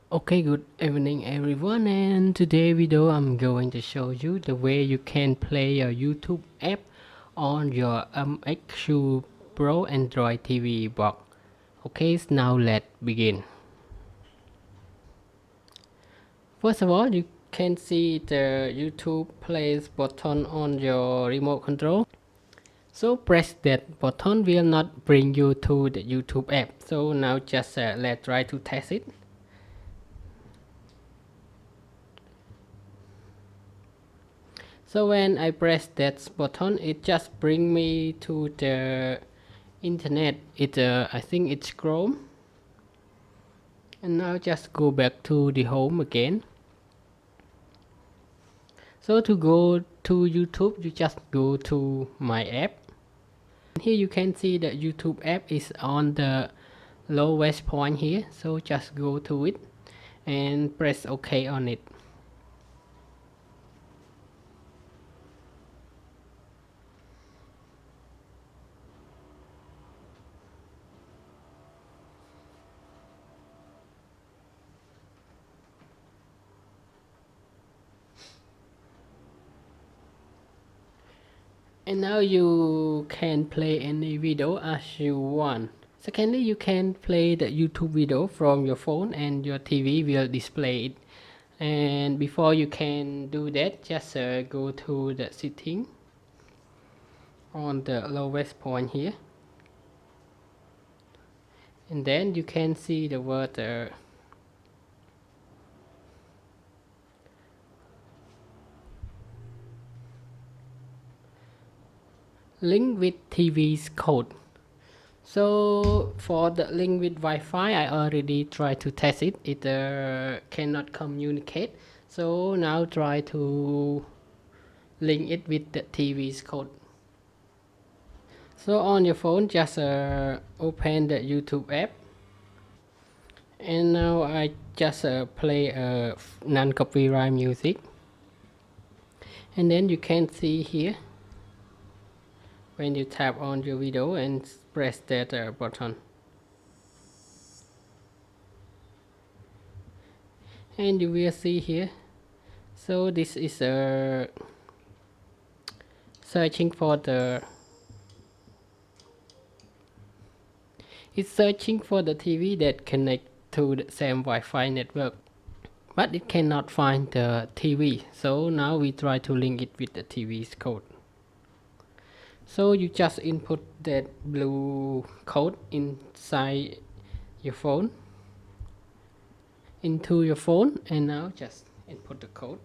Okay, good evening everyone, and today video I'm going to show you the way you can play your YouTube app on your MXQ Pro Android TV box. Okay, so now let's begin. First of all, you can see the YouTube plays button on your remote control. So press that button will not bring you to the YouTube app. So now just let's try to test it. So when I press that button, it just bring me to the internet. I think it's Chrome. And now just go back to the home again. So to go to YouTube, you just go to my app. Here you can see the YouTube app is on the lowest point here. So just go to it and press OK on it. And now you can play any video as you want. Secondly, you can play the YouTube video from your phone and your TV will display it. And before you can do that, just go to the setting on the lowest point here. And then you can see the word link with TV's code. So for the link with Wi-Fi, I already tried to test it. It cannot communicate. So now try to link it with the TV's code. So on your phone, just open the YouTube app. And now I just play non-copyright music. And then you can see here when you tap on your video and press that button, and you will see here. So this is searching for the TV that connect to the same Wi-Fi network, but it cannot find the TV. So now we try to link it with the TV's code. So you just input that blue code inside your phone into your phone, and now just input the code,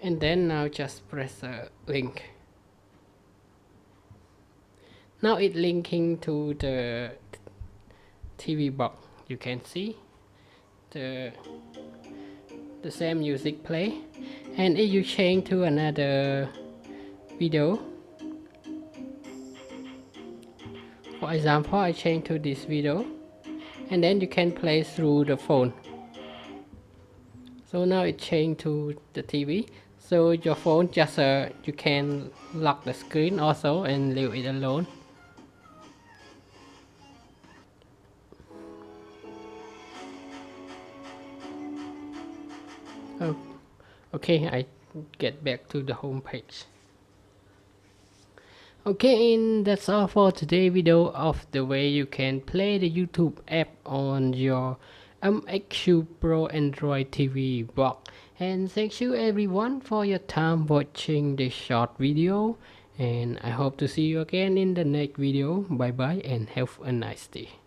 and then now just press a link. Now it linking to the TV box. You can see the same music play, and if you change to another video, for example I change to this video, and then you can play through the phone. So now it changed to the TV. So your phone just you can lock the screen also and leave it alone. Oh, okay, I get back to the home page. Okay, and that's all for today's video of the way you can play the YouTube app on your MXQ Pro Android TV box. And thank you everyone for your time watching this short video, and I hope to see you again in the next video. Bye bye and have a nice day.